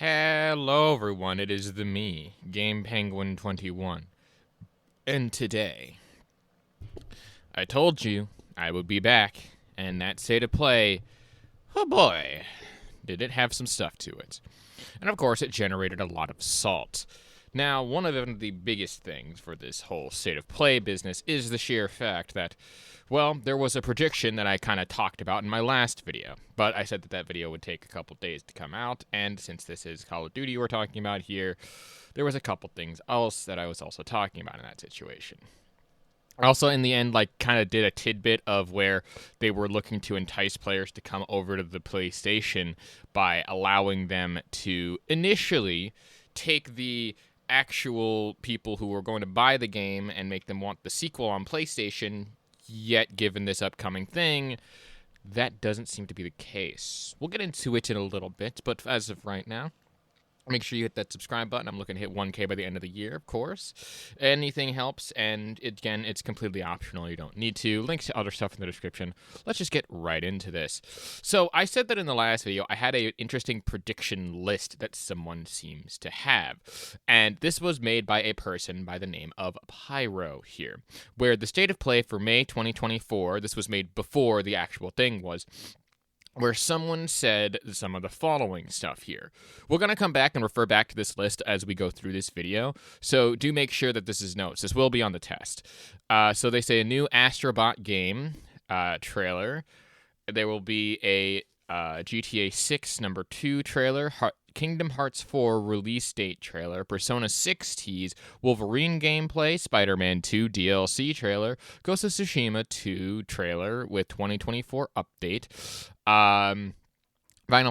Hello everyone, it is me, Game Penguin 21. And today, I told you I would be back, and that state of play, oh boy, did it have some stuff to it. And of course, it generated a lot of salt. Now, one of the biggest things for this whole state of play business is the sheer fact that, well, there was a prediction that I kind of talked about in my last video, but I said that that video would take a couple days to come out, and since this is Call of Duty we're talking about here, there was a couple things else that I was also talking about in that situation. Also, in the end, kind of did a tidbit of where they were looking to entice players to come over to the PlayStation by allowing them to initially take the actual people who were going to buy the game and make them want the sequel on PlayStation, yet given this upcoming thing, that doesn't seem to be the case. We'll get into it in a little bit, but as of right now, make sure you hit that subscribe button. I'm looking to hit 1K by the end of the year, of course. Anything helps, and again, it's completely optional. You don't need to. Links to other stuff in the description. Let's just get right into this. So I said that in the last video, I had an interesting prediction list that someone seems to have. And this was made by a person by the name of Pyro here, where the state of play for May 2024, this was made before the actual thing was, where someone said some of the following stuff here. We're going to come back and refer back to this list as we go through this video, so do make sure that this is notes. This will be on the test. So they say a new Astrobot game trailer. There will be a GTA 6 number 2 trailer, Kingdom Hearts 4 release date trailer, Persona 6 tease, Wolverine gameplay, Spider-Man 2 DLC trailer, Ghost of Tsushima 2 trailer with 2024 update, Final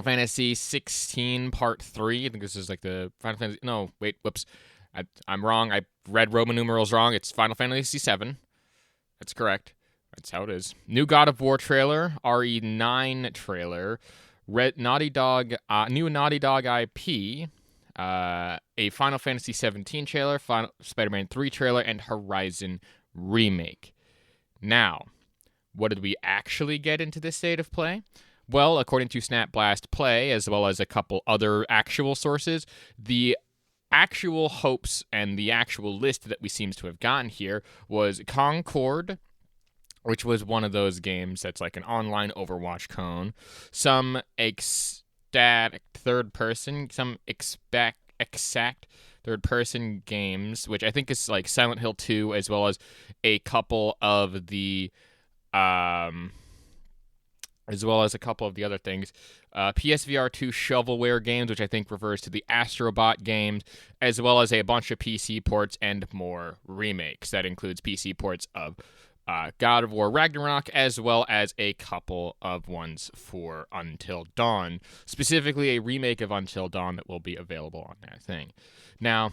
Fantasy 16 Part 3, I think this is like the Final Fantasy, no, wait, whoops, I'm wrong, I read Roman numerals wrong, it's Final Fantasy 7, that's correct, that's how it is. New God of War trailer, RE9 trailer, new Naughty Dog IP, a Final Fantasy 17 trailer, Spider-Man 3 trailer, and Horizon remake. Now, what did we actually get into this state of play? Well, according to Snap Blast Play, as well as a couple other actual sources, the actual hopes and the actual list that we seems to have gotten here was Concord, which was one of those games that's like an online Overwatch clone, some exact third-person games, which I think is like Silent Hill 2, as well as a couple of the, other things. PSVR 2 shovelware games, which I think refers to the Astrobot games, as well as a bunch of PC ports and more remakes. That includes PC ports of God of War Ragnarok, as well as a couple of ones for Until Dawn, specifically a remake of Until Dawn that will be available on that thing. Now,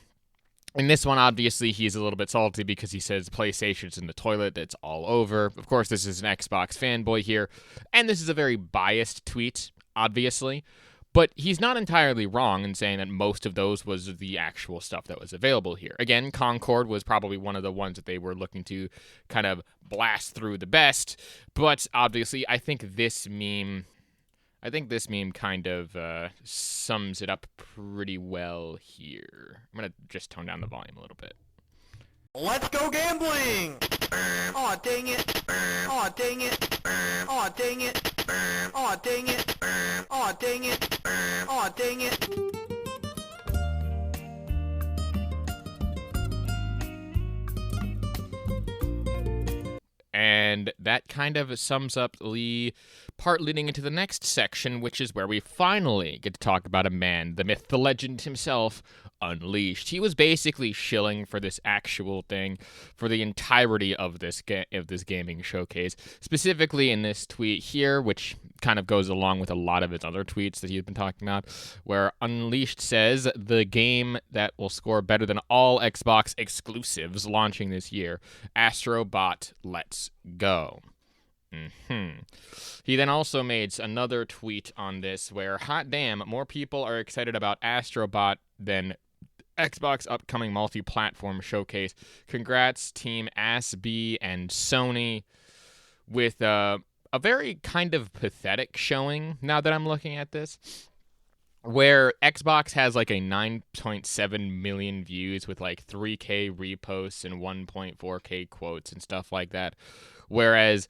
in this one, obviously, he's a little bit salty because he says PlayStation's in the toilet, it's all over. Of course, this is an Xbox fanboy here, and this is a very biased tweet, obviously. But he's not entirely wrong in saying that most of those was the actual stuff that was available here. Again, Concord was probably one of the ones that they were looking to kind of blast through the best. But obviously, I think this meme kind of sums it up pretty well here. I'm going to just tone down the volume a little bit. Let's go gambling! Aw, dang it! Aw, dang it! Aw, dang it! Aw, dang it! Aw, dang it! Aw, dang it! And that kind of sums up the part leading into the next section, which is where we finally get to talk about a man, the myth, the legend himself, Unleashed. He was basically shilling for this actual thing for the entirety of this gaming showcase, specifically in this tweet here, which kind of goes along with a lot of his other tweets that he's been talking about, where Unleashed says the game that will score better than all Xbox exclusives launching this year, Astrobot Let's Go. He then also made another tweet on this where, hot damn, more people are excited about Astrobot than Xbox upcoming multi-platform showcase. Congrats, Team ASB and Sony, with a very kind of pathetic showing now that I'm looking at this. where Xbox has like a 9.7 million views with like 3K reposts and 1.4K quotes and stuff like that. Whereas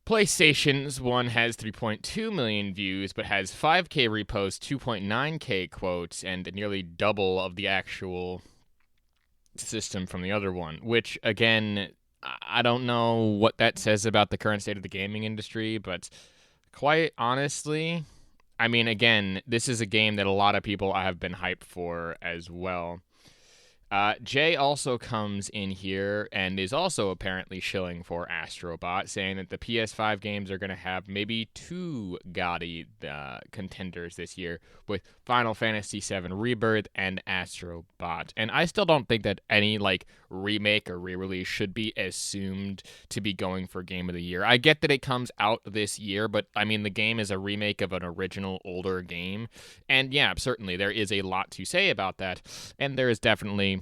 PlayStation's one has 3.2 million views but has 5K reposts, 2.9K quotes, and nearly double of the actual system from the other one, which again, I don't know what that says about the current state of the gaming industry, but quite honestly, I mean, again, this is a game that a lot of people have been hyped for as well. Jay also comes in here and is also apparently shilling for Astrobot, saying that the PS5 games are going to have maybe two gaudy contenders this year with Final Fantasy VII Rebirth and Astrobot. And I still don't think that any like remake or re-release should be assumed to be going for Game of the Year. I get that it comes out this year, but I mean the game is a remake of an original older game. And yeah, certainly there is a lot to say about that. And there is definitely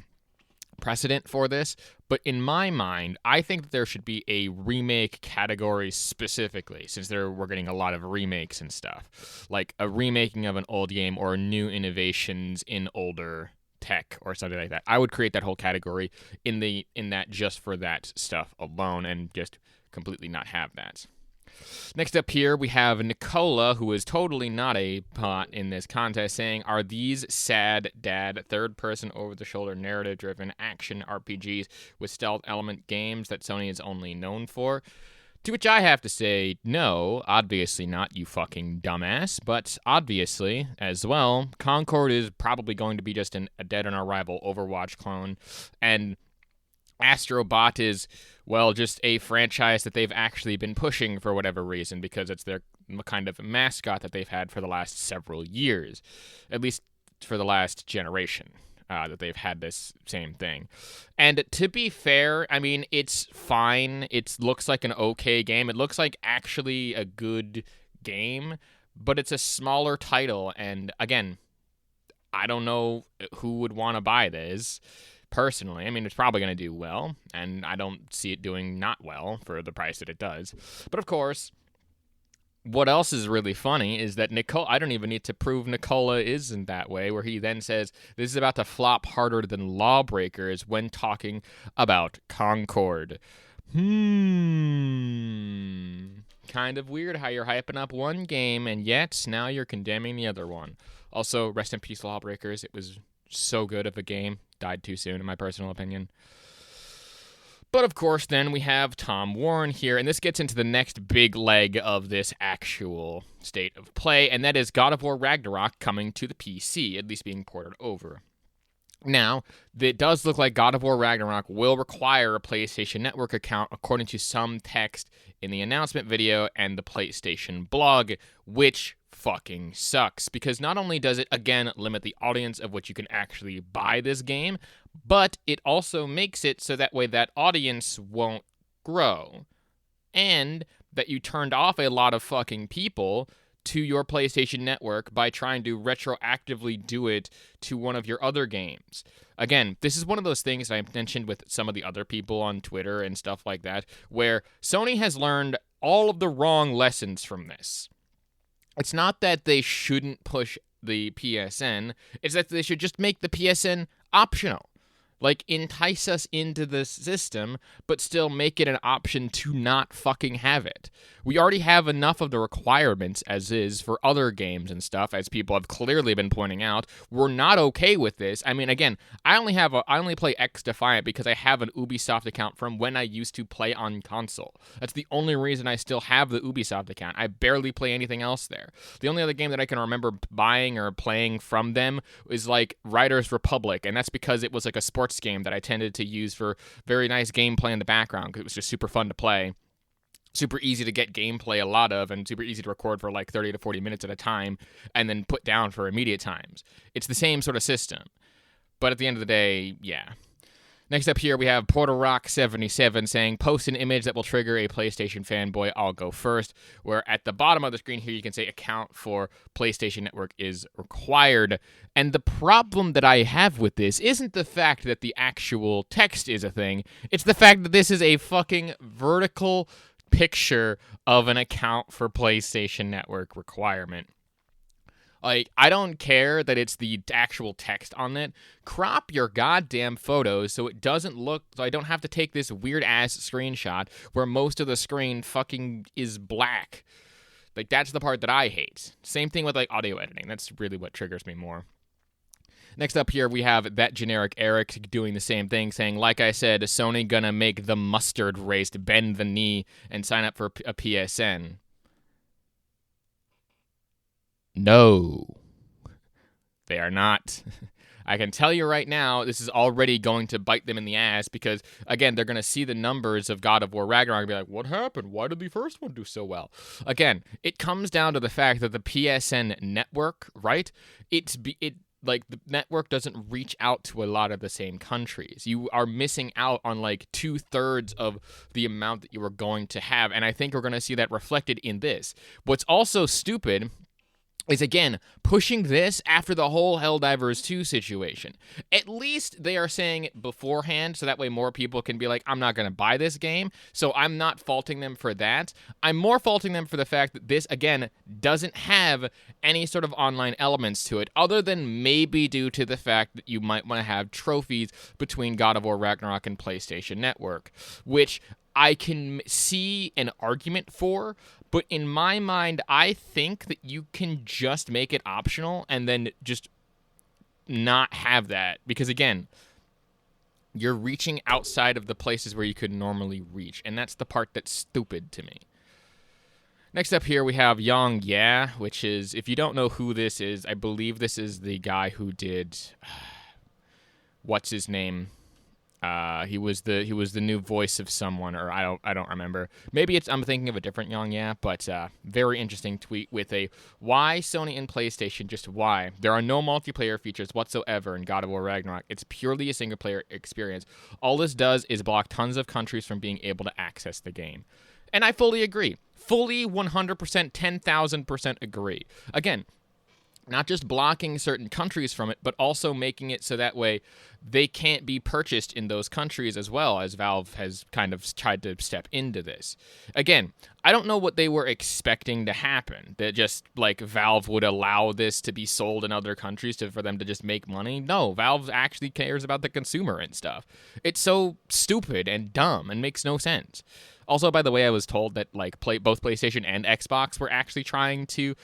precedent for this, but in my mind, I think that there should be a remake category specifically, since we're getting a lot of remakes and stuff, like a remaking of an old game or new innovations in older tech or something like that. I would create that whole category in that just for that stuff alone, and just completely not have that. Next up here, we have Nicola, who is totally not a bot in this contest, saying, are these sad dad, third-person, over-the-shoulder, narrative-driven action RPGs with stealth element games that Sony is only known for? To which I have to say, no, obviously not, you fucking dumbass, but obviously, as well, Concord is probably going to be just a dead-on-arrival Overwatch clone, and Astrobot is, well, just a franchise that they've actually been pushing for whatever reason, because it's their kind of mascot that they've had for the last several years, at least for the last generation, that they've had this same thing. And to be fair, I mean, it's fine. It looks like an okay game. It looks like actually a good game, but it's a smaller title, and again, I don't know who would want to buy this. Personally, I mean, it's probably going to do well, and I don't see it doing not well for the price that it does. But of course, what else is really funny is that I don't even need to prove Nicola isn't that way, where he then says this is about to flop harder than Lawbreakers when talking about Concord. Kind of weird how you're hyping up one game, and yet now you're condemning the other one. Also, rest in peace, Lawbreakers. It was so good of a game. Died too soon, in my personal opinion. But of course, then we have Tom Warren here, and this gets into the next big leg of this actual state of play, and that is God of War Ragnarok coming to the PC, at least being ported over. Now, it does look like God of War Ragnarok will require a PlayStation Network account, according to some text in the announcement video and the PlayStation blog, which fucking sucks, because not only does it, again, limit the audience of which you can actually buy this game, but it also makes it so that way that audience won't grow, and that you turned off a lot of fucking people to your PlayStation Network by trying to retroactively do it to one of your other games. Again, this is one of those things that I mentioned with some of the other people on Twitter and stuff like that, where Sony has learned all of the wrong lessons from this. It's not that they shouldn't push the PSN, it's that they should just make the PSN optional. Like, entice us into the system, but still make it an option to not fucking have it. We already have enough of the requirements as is for other games and stuff, as people have clearly been pointing out. We're not okay with this. I mean, again, I only play X Defiant because I have an Ubisoft account from when I used to play on console. That's the only reason I still have the Ubisoft account. I barely play anything else there. The only other game that I can remember buying or playing from them is like Riders Republic, and that's because it was like a sports game that I tended to use for very nice gameplay in the background, because it was just super fun to play, super easy to get gameplay a lot of, and super easy to record for like 30 to 40 minutes at a time and then put down for immediate times. It's the same sort of system, but at the end of the day, yeah. Next up here, we have Porter Rock 77 saying, post an image that will trigger a PlayStation fanboy. I'll go first. Where at the bottom of the screen here, you can say account for PlayStation Network is required. And the problem that I have with this isn't the fact that the actual text is a thing. It's the fact that this is a fucking vertical picture of an account for PlayStation Network requirement. Like, I don't care that it's the actual text on it. Crop your goddamn photos so it doesn't look, so I don't have to take this weird ass screenshot where most of the screen fucking is black. Like, that's the part that I hate. Same thing with, like, audio editing. That's really what triggers me more. Next up here, we have that generic Eric doing the same thing, saying, like I said, Sony gonna make the mustard race to bend the knee and sign up for a PSN. No, they are not. I can tell you right now, this is already going to bite them in the ass because, again, they're going to see the numbers of God of War Ragnarok and be like, what happened? Why did the first one do so well? Again, it comes down to the fact that the PSN network, right? Like, the network doesn't reach out to a lot of the same countries. You are missing out on, like, 2/3 of the amount that you are going to have, and I think we're going to see that reflected in this. What's also stupid is, again, pushing this after the whole Helldivers 2 situation. At least they are saying it beforehand, so that way more people can be like, I'm not going to buy this game, so I'm not faulting them for that. I'm more faulting them for the fact that this, again, doesn't have any sort of online elements to it, other than maybe due to the fact that you might want to have trophies between God of War Ragnarok and PlayStation Network, which I can see an argument for, but in my mind, I think that you can just make it optional and then just not have that. Because, again, you're reaching outside of the places where you could normally reach, and that's the part that's stupid to me. Next up here, we have Yang Yeah, which is, if you don't know who this is, I believe this is the guy who did... what's his name? He was the new voice of someone, or I don't remember. Maybe I'm thinking of a different Yang Yeah, but very interesting tweet with a why Sony and PlayStation, just why. There are no multiplayer features whatsoever in God of War Ragnarok. It's purely a single player experience. All this does is block tons of countries from being able to access the game. And I fully agree. Fully 100%, 10,000% agree. Again, not just blocking certain countries from it, but also making it so that way they can't be purchased in those countries as well, as Valve has kind of tried to step into this. Again, I don't know what they were expecting to happen, that just, like, Valve would allow this to be sold in other countries for them to just make money. No, Valve actually cares about the consumer and stuff. It's so stupid and dumb and makes no sense. Also, by the way, I was told that, like, both PlayStation and Xbox were actually trying to,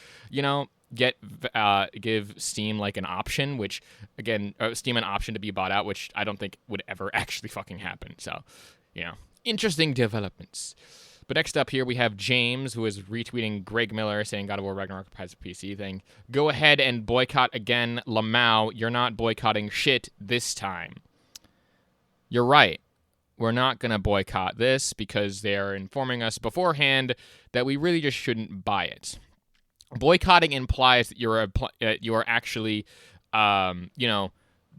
give Steam like an option, which, again, Steam an option to be bought out, which I don't think would ever actually fucking happen. So, interesting developments. But next up here, we have James, who is retweeting Greg Miller saying God of War Ragnarok has a PC thing. Go ahead and boycott again, Lamau. You're not boycotting shit this time. You're right. We're not going to boycott this because they're informing us beforehand that we really just shouldn't buy it. Boycotting implies that you are actually,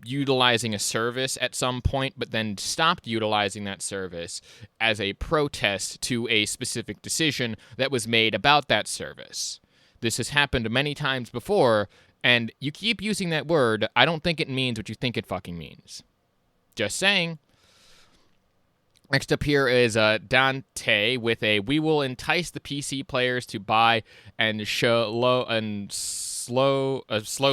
utilizing a service at some point, but then stopped utilizing that service as a protest to a specific decision that was made about that service. This has happened many times before, and you keep using that word. I don't think it means what you think it fucking means. Just saying. Next up here is Dante with a we will entice the PC players to buy and slow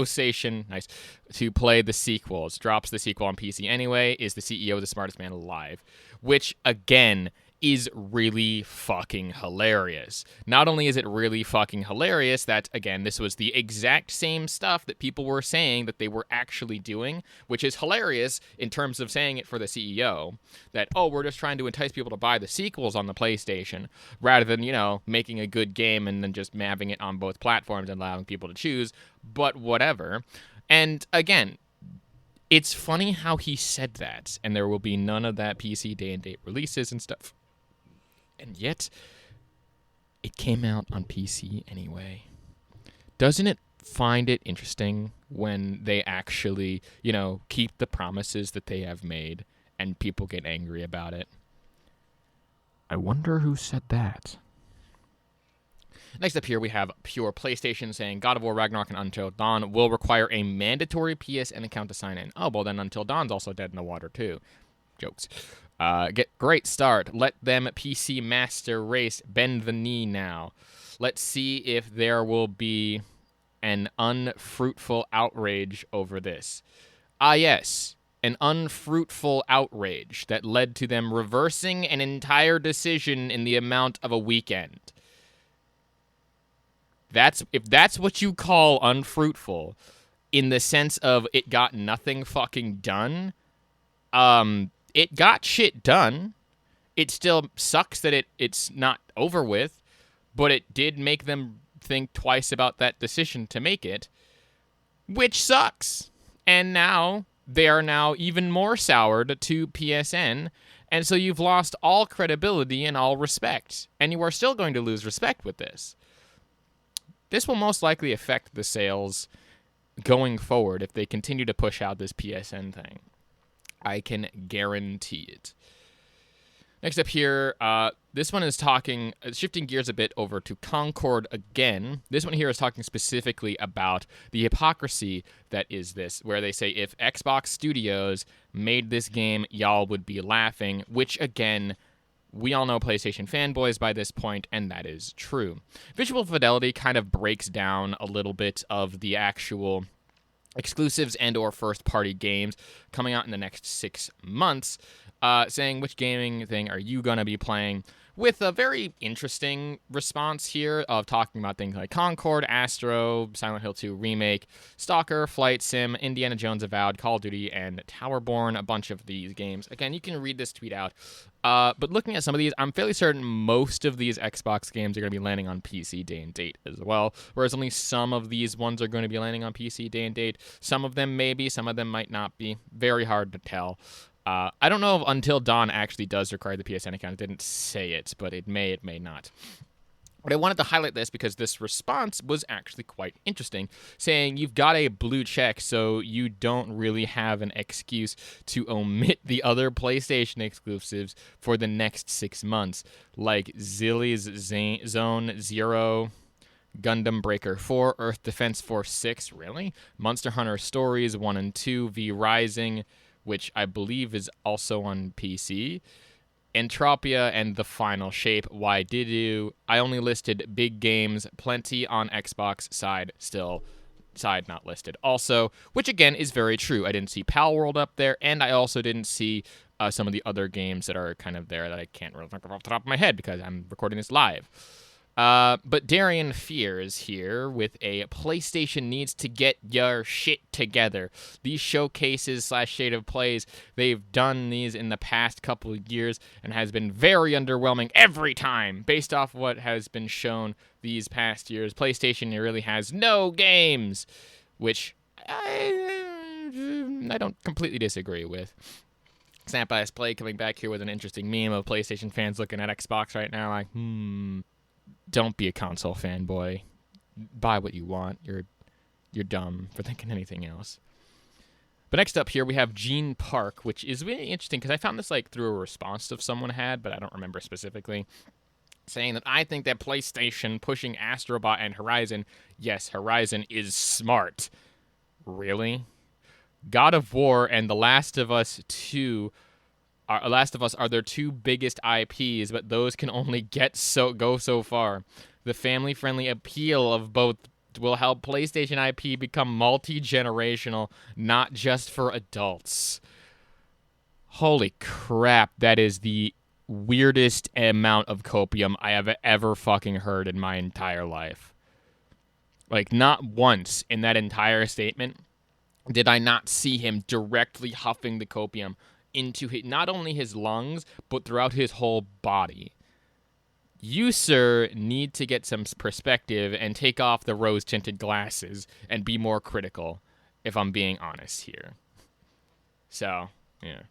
station nice to play the sequels. Drops the sequel on PC anyway. Is the CEO the smartest man alive? Which again is really fucking hilarious. Not only is it really fucking hilarious that, again, this was the exact same stuff that people were saying that they were actually doing, which is hilarious in terms of saying it for the CEO, that, oh, we're just trying to entice people to buy the sequels on the PlayStation, rather than, making a good game and then just having it on both platforms and allowing people to choose, but whatever. And, again, it's funny how he said that, and there will be none of that PC day-and-date releases and stuff. And yet, it came out on PC anyway. Doesn't it find it interesting when they actually, keep the promises that they have made and people get angry about it? I wonder who said that. Next up here, we have Pure PlayStation saying God of War Ragnarok and Until Dawn will require a mandatory PSN account to sign in. Oh, well, then Until Dawn's also dead in the water, too. Jokes. Get great start. Let them PC master race. Bend the knee now. Let's see if there will be an unfruitful outrage over this. Ah, yes, an unfruitful outrage that led to them reversing an entire decision in the amount of a weekend. If that's what you call unfruitful, in the sense of it got nothing fucking done, it got shit done. It still sucks that it's not over with, but it did make them think twice about that decision to make it, which sucks. And now they are now even more soured to PSN, and so you've lost all credibility and all respect, and you are still going to lose respect with this. This will most likely affect the sales going forward if they continue to push out this PSN thing. I can guarantee it. Next up here, this one is shifting gears a bit over to Concord again. This one here is talking specifically about the hypocrisy that is this, where they say if Xbox Studios made this game, y'all would be laughing, which again, we all know PlayStation fanboys by this point, and that is true. Visual Fidelity kind of breaks down a little bit of the actual exclusives and or first-party games coming out in the next 6 months, saying which gaming thing are you going to be playing, with a very interesting response here of talking about things like Concord, Astro, Silent Hill 2 Remake, Stalker, Flight Sim, Indiana Jones Avowed, Call of Duty, and Towerborn, a bunch of these games. Again, you can read this tweet out. But looking at some of these, I'm fairly certain most of these Xbox games are going to be landing on PC day and date as well, whereas only some of these ones are going to be landing on PC day and date. Some of them maybe, some of them might not be. Very hard to tell. I don't know if Until Dawn actually does require the PSN account. It didn't say it, but it may not. But I wanted to highlight this because this response was actually quite interesting, saying you've got a blue check, so you don't really have an excuse to omit the other PlayStation exclusives for the next 6 months, like Zilly's Zone Zero, Gundam Breaker 4, Earth Defense Force 6, really? Monster Hunter Stories 1 and 2, V Rising, which I believe is also on PC, Entropia, and The Final Shape. Why did you? I only listed big games, plenty on Xbox side not listed. Also, which again is very true. I didn't see Pal World up there, and I also didn't see some of the other games that are kind of there that I can't really think of off the top of my head because I'm recording this live. But Darian Fears here with a PlayStation needs to get your shit together. These showcases / state of plays, they've done these in the past couple of years and has been very underwhelming every time based off what has been shown these past years. PlayStation really has no games, which I don't completely disagree with. Snap Ass Play coming back here with an interesting meme of PlayStation fans looking at Xbox right now like, don't be a console fanboy. Buy what you want. You're dumb for thinking anything else. But next up here, we have Gene Park, which is really interesting because I found this like through a response that someone had, but I don't remember specifically, saying that I think that PlayStation pushing Astrobot and Horizon, yes, Horizon is smart. Really? God of War and The Last of Us 2 are their two biggest IPs, but those can only go so far. The family-friendly appeal of both will help PlayStation IP become multi-generational, not just for adults. Holy crap, that is the weirdest amount of copium I have ever fucking heard in my entire life. Like, not once in that entire statement did I not see him directly huffing the copium into not only his lungs, but throughout his whole body. You, sir, need to get some perspective and take off the rose-tinted glasses and be more critical, if I'm being honest here. So, yeah.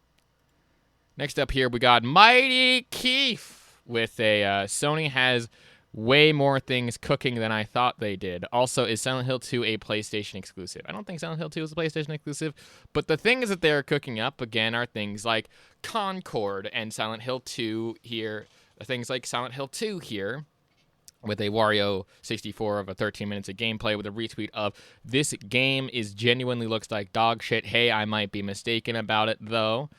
Next up here, we got Mighty Keith with a Sony has way more things cooking than I thought they did. Also, is Silent Hill 2 a PlayStation exclusive? I don't think Silent Hill 2 is a PlayStation exclusive, but the things that they're cooking up, again, are things like Concord and Silent Hill 2 here. Things like Silent Hill 2 here, with a Wario 64 of a 13 minutes of gameplay with a retweet of, this game genuinely looks like dog shit. Hey, I might be mistaken about it, though.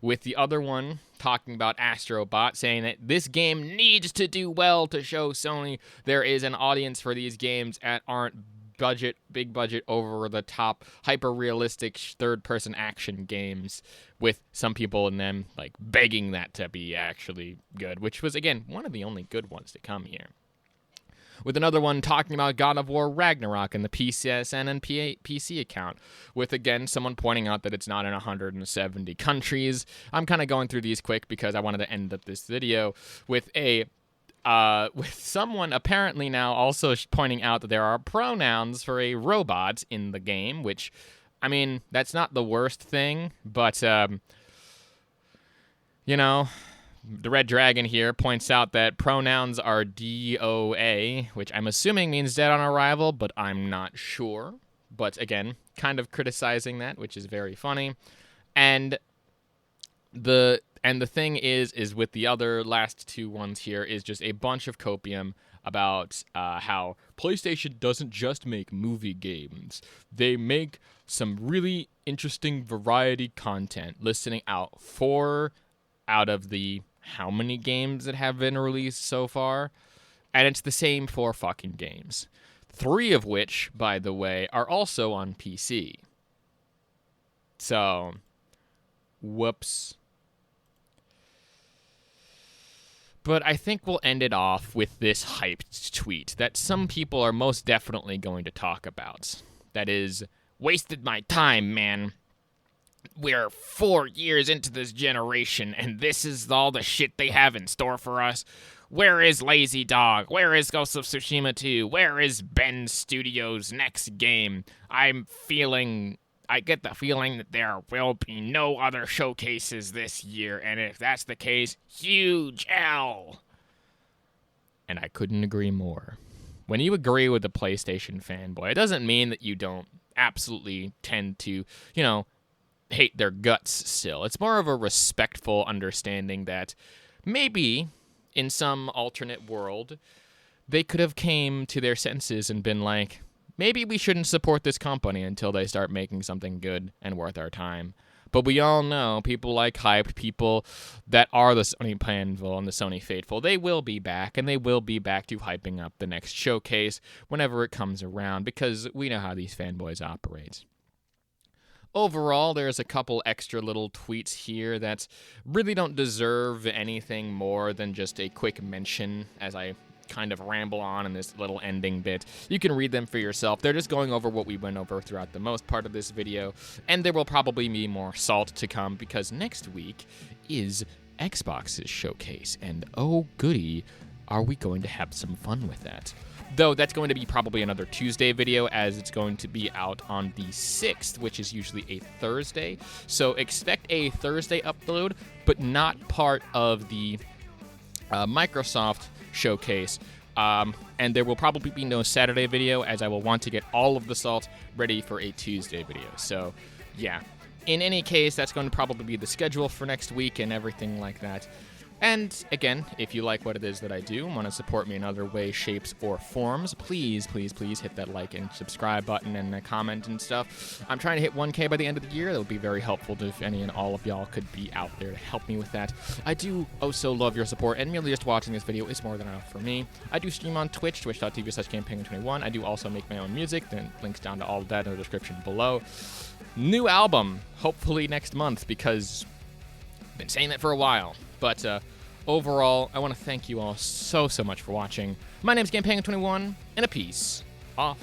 With the other one talking about Astrobot, saying that this game needs to do well to show Sony there is an audience for these games that aren't big budget, over the top, hyper realistic third person action games with some people in them like begging that to be actually good, which was again one of the only good ones to come here. With another one talking about God of War Ragnarok in the PCSN and PC account, with again someone pointing out that it's not in 170 countries. I'm kind of going through these quick because I wanted to end up this video with someone apparently now also pointing out that there are pronouns for a robot in the game, which, I mean, that's not the worst thing, but you know. The Red Dragon here points out that pronouns are DOA, which I'm assuming means dead on arrival, but I'm not sure. But again, kind of criticizing that, which is very funny. And the thing is with the other last two ones here is just a bunch of copium about how PlayStation doesn't just make movie games. They make some really interesting variety content, listing out 4 out of the how many games that have been released so far, and it's the same 4 fucking games. 3 of which, by the way, are also on PC. So, whoops. But I think we'll end it off with this hyped tweet that some people are most definitely going to talk about. That is, wasted my time, man. We're 4 years into this generation, and this is all the shit they have in store for us. Where is Lazy Dog? Where is Ghost of Tsushima 2? Where is Ben Studios' next game? I get the feeling that there will be no other showcases this year, and if that's the case, huge L. And I couldn't agree more. When you agree with the PlayStation fanboy, it doesn't mean that you don't absolutely tend to, hate their guts still. It's more of a respectful understanding that maybe in some alternate world they could have came to their senses and been like, maybe we shouldn't support this company until they start making something good and worth our time. But we all know people like hyped, people that are the Sony fanful and the Sony faithful, they will be back, and they will be back to hyping up the next showcase whenever it comes around, because we know how these fanboys operate. Overall, there's a couple extra little tweets here that really don't deserve anything more than just a quick mention as I kind of ramble on in this little ending bit. You can read them for yourself. They're just going over what we went over throughout the most part of this video, and there will probably be more salt to come because next week is Xbox's showcase, and oh goody, are we going to have some fun with that. Though that's going to be probably another Tuesday video, as it's going to be out on the 6th, which is usually a Thursday. So expect a Thursday upload, but not part of the Microsoft showcase. And there will probably be no Saturday video, as I will want to get all of the salt ready for a Tuesday video. So, yeah. In any case, that's going to probably be the schedule for next week and everything like that. And again, if you like what it is that I do and want to support me in other ways, shapes, or forms, please, please, please hit that like and subscribe button and comment and stuff. I'm trying to hit 1K by the end of the year. That would be very helpful if any and all of y'all could be out there to help me with that. I do also love your support, and merely just watching this video is more than enough for me. I do stream on Twitch, twitch.tv/GamePenguin21. I do also make my own music, then links down to all of that in the description below. New album, hopefully next month, because I've been saying that for a while. But overall, I want to thank you all so much for watching. My name is GamePenguin21, and a peace off.